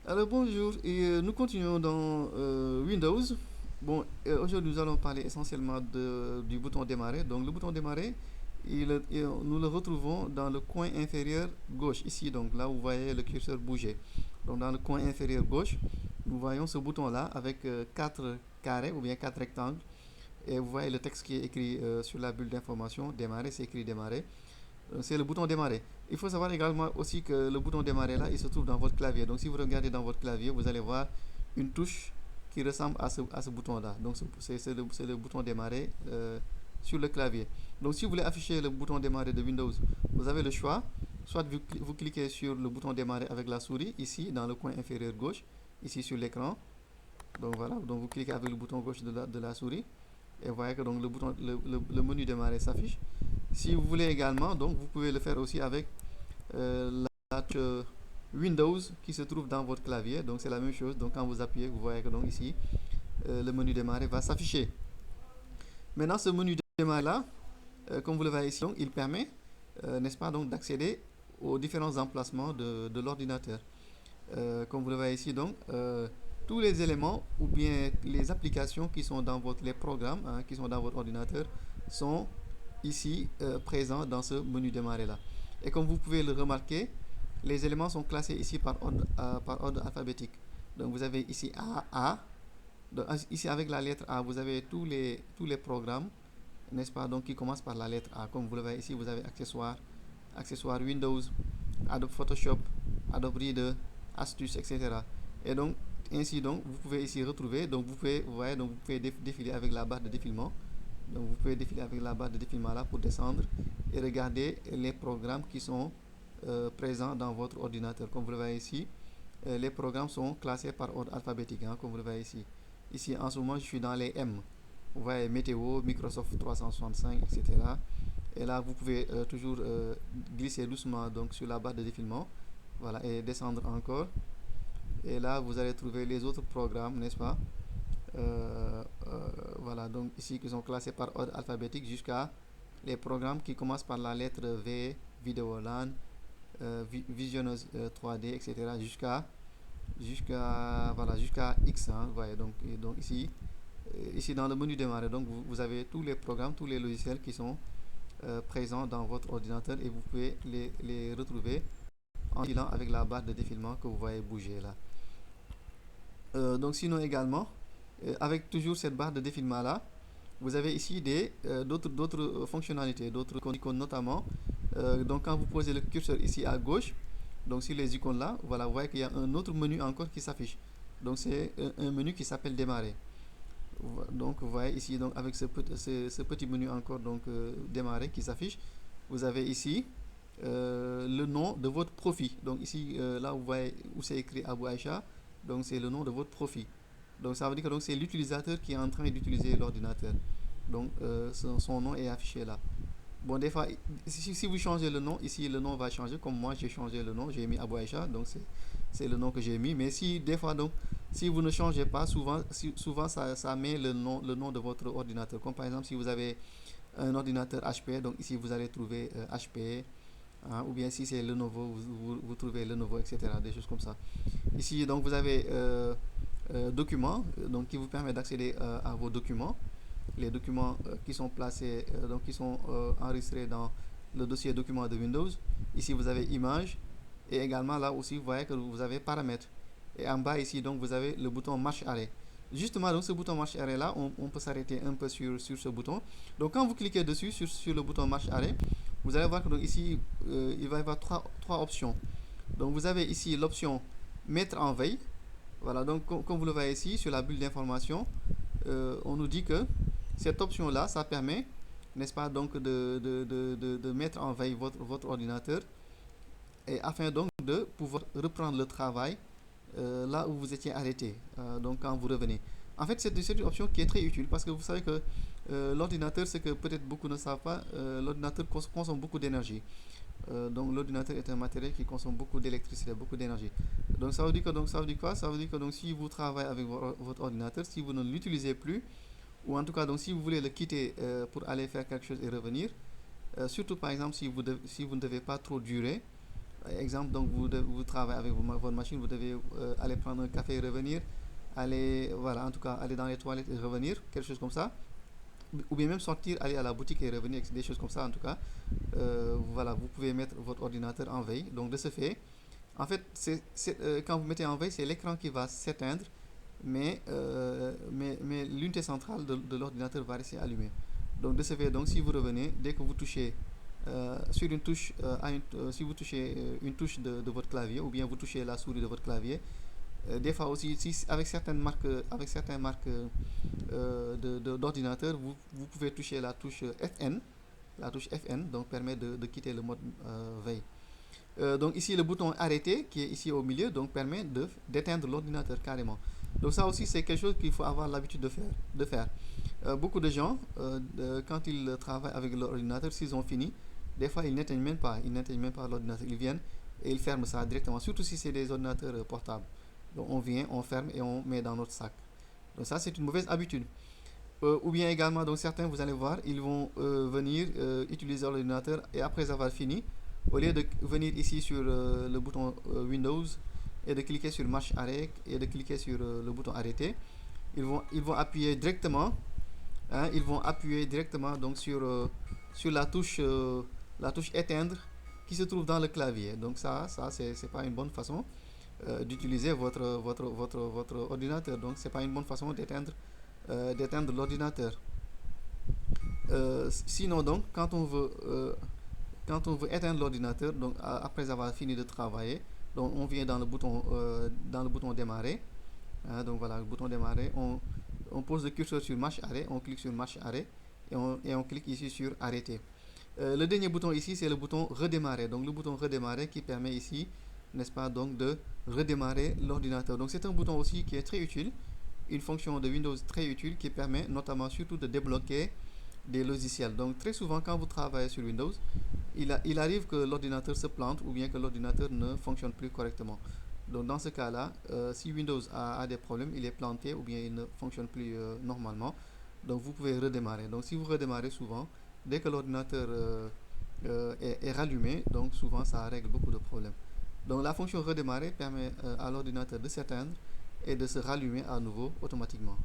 Alors bonjour, nous continuons dans Windows. Bon, aujourd'hui nous allons parler essentiellement du bouton démarrer. Donc le bouton démarrer, nous le retrouvons dans le coin inférieur gauche, ici, donc là où vous voyez le curseur bouger. Donc dans le coin inférieur gauche, nous voyons ce bouton-là avec quatre carrés ou bien quatre rectangles. Et vous voyez le texte qui est écrit sur la bulle d'information, démarrer, c'est écrit démarrer. C'est le bouton démarrer. Il faut savoir également aussi que le bouton démarrer là, il se trouve dans votre clavier. Donc si vous regardez dans votre clavier, vous allez voir une touche qui ressemble à ce bouton là. Donc c'est le bouton démarrer sur le clavier. Donc si vous voulez afficher le bouton démarrer de Windows, vous avez le choix. Soit vous cliquez sur le bouton démarrer avec la souris, ici dans le coin inférieur gauche, ici sur l'écran. Donc voilà, donc vous cliquez avec le bouton gauche de la souris. Et vous voyez que donc le menu démarrer s'affiche. Si vous voulez également, donc vous pouvez le faire aussi avec la touche Windows qui se trouve dans votre clavier. Donc c'est la même chose. Donc quand vous appuyez, vous voyez que donc ici le menu démarrer va s'afficher. Maintenant ce menu démarrer là, comme vous le voyez ici, donc, il permet, n'est-ce pas, donc d'accéder aux différents emplacements de l'ordinateur. Comme vous le voyez ici, donc tous les éléments ou bien les applications qui sont dans les programmes qui sont dans votre ordinateur sont ici présents dans ce menu démarrer là. Et comme vous pouvez le remarquer, les éléments sont classés ici par ordre alphabétique. Donc vous avez ici A. Donc, ici avec la lettre A, vous avez tous les programmes, n'est-ce pas, donc qui commencent par la lettre A. Comme vous le voyez ici, vous avez accessoires Windows, Adobe Photoshop, Adobe Reader, astuces, etc. Et donc, ainsi donc, vous pouvez ici retrouver, donc vous voyez, donc vous pouvez défiler avec la barre de défilement. Donc vous pouvez défiler avec la barre de défilement là pour descendre et regarder les programmes qui sont présents dans votre ordinateur. Comme vous le voyez ici, les programmes sont classés par ordre alphabétique, comme vous le voyez ici. Ici, en ce moment, je suis dans les M. Vous voyez météo, Microsoft 365, etc. Et là, vous pouvez toujours glisser doucement donc, sur la barre de défilement. Voilà, et descendre encore. Et là, vous allez trouver les autres programmes, n'est-ce pas? Voilà, donc ici, qui sont classés par ordre alphabétique jusqu'à les programmes qui commencent par la lettre V, Videolan, Visionneuse 3D, etc. Jusqu'à X. Vous voyez, donc ici dans le menu démarrer, donc vous avez tous les programmes, tous les logiciels qui sont présents dans votre ordinateur et vous pouvez les retrouver en filant avec la barre de défilement que vous voyez bouger là. Donc sinon également, avec toujours cette barre de défilement là, vous avez ici d'autres fonctionnalités, d'autres icônes notamment. Donc quand vous posez le curseur ici à gauche, donc sur les icônes là, voilà, vous voyez qu'il y a un autre menu encore qui s'affiche. Donc c'est un menu qui s'appelle démarrer. Donc vous voyez ici donc avec ce petit menu encore donc démarrer qui s'affiche, vous avez ici le nom de votre profil. Donc ici là vous voyez où c'est écrit Abou Aïcha, donc c'est le nom de votre profil. Donc ça veut dire que c'est l'utilisateur qui est en train d'utiliser l'ordinateur. Donc son nom est affiché là. Bon, des fois, si vous changez le nom, ici le nom va changer. Comme moi, j'ai changé le nom, j'ai mis Abou Aïcha, donc c'est le nom que j'ai mis. Mais si des fois, donc, si vous ne changez pas, souvent ça met le nom de votre ordinateur. Comme par exemple, si vous avez un ordinateur HP, donc ici vous allez trouver HP, hein, ou bien si c'est Lenovo, vous trouvez Lenovo, etc. Des choses comme ça. Ici, donc, vous avez documents, donc qui vous permet d'accéder à vos documents, les documents qui sont placés, donc qui sont enregistrés dans le dossier documents de Windows. Ici, vous avez images et également là aussi, vous voyez que vous avez paramètres. Et en bas ici, donc, vous avez le bouton marche arrêt. Justement, donc ce bouton marche arrêt là, on peut s'arrêter un peu sur ce bouton. Donc, quand vous cliquez dessus, sur le bouton marche arrêt, vous allez voir que donc, ici, il va y avoir trois options. Donc, vous avez ici l'option mettre en veille. Voilà, donc comme vous le voyez ici, sur la bulle d'information, on nous dit que cette option-là, ça permet, n'est-ce pas, donc de mettre en veille votre ordinateur et afin donc de pouvoir reprendre le travail là où vous étiez arrêté, donc quand vous revenez. En fait, c'est une option qui est très utile parce que vous savez que l'ordinateur, c'est que peut-être beaucoup ne savent pas, l'ordinateur consomme beaucoup d'énergie. Donc l'ordinateur est un matériel qui consomme beaucoup d'électricité, beaucoup d'énergie. Donc ça veut dire que donc ça veut dire quoi? Ça veut dire que donc si vous travaillez avec votre ordinateur, si vous ne l'utilisez plus, ou en tout cas donc si vous voulez le quitter pour aller faire quelque chose et revenir, surtout par exemple si vous ne devez pas trop durer, Exemple, donc vous travaillez avec votre machine, vous devez aller prendre un café et revenir, aller, voilà, en tout cas, aller dans les toilettes et revenir, quelque chose comme ça. Ou bien même sortir, aller à la boutique et revenir, des choses comme ça en tout cas. Voilà, vous pouvez mettre votre ordinateur en veille. Donc de ce fait, en fait, quand vous mettez en veille, c'est l'écran qui va s'éteindre, mais l'unité centrale de l'ordinateur va rester allumée. Donc de ce fait, donc si vous revenez, dès que vous touchez sur une touche, si vous touchez une touche de votre clavier, ou bien vous touchez la souris de votre clavier, des fois aussi, si, avec certaines marques d'ordinateur, vous pouvez toucher la touche FN, donc permet de quitter le mode veille. Donc ici le bouton arrêter qui est ici au milieu donc permet d'éteindre l'ordinateur carrément. Donc ça aussi c'est quelque chose qu'il faut avoir l'habitude de faire. Beaucoup de gens quand ils travaillent avec l'ordinateur, s'ils ont fini, des fois ils n'éteignent même pas l'ordinateur, ils viennent et ils ferment ça directement, surtout si c'est des ordinateurs portables. Donc on vient, on ferme et on met dans notre sac. Donc ça c'est une mauvaise habitude. Ou bien également, donc certains, vous allez voir, ils vont venir utiliser l'ordinateur et après avoir fini, au lieu de venir ici sur le bouton Windows et de cliquer sur marche arrêt et de cliquer sur le bouton arrêter, ils vont appuyer directement, hein, ils vont appuyer directement donc sur la touche éteindre qui se trouve dans le clavier. Donc ça c'est pas une bonne façon d'utiliser votre ordinateur. Donc c'est pas une bonne façon d'éteindre l'ordinateur. Sinon donc quand on veut éteindre l'ordinateur, donc après avoir fini de travailler, donc on vient dans le bouton démarrer. Hein, donc voilà, le bouton démarrer, on pose le curseur sur marche arrêt, on clique sur marche arrêt et on clique ici sur arrêter. Le dernier bouton ici, c'est le bouton redémarrer. Donc le bouton redémarrer qui permet ici, n'est-ce pas, donc de redémarrer l'ordinateur. Donc c'est un bouton aussi qui est très utile, une fonction de Windows très utile qui permet notamment surtout de débloquer des logiciels. Donc très souvent quand vous travaillez sur Windows, il arrive que l'ordinateur se plante ou bien que l'ordinateur ne fonctionne plus correctement. Donc dans ce cas-là, si Windows a des problèmes, il est planté ou bien il ne fonctionne plus normalement, donc vous pouvez redémarrer. Donc si vous redémarrez souvent, dès que l'ordinateur est rallumé, donc souvent ça règle beaucoup de problèmes. Donc la fonction redémarrer permet à l'ordinateur de s'éteindre et de se rallumer à nouveau automatiquement.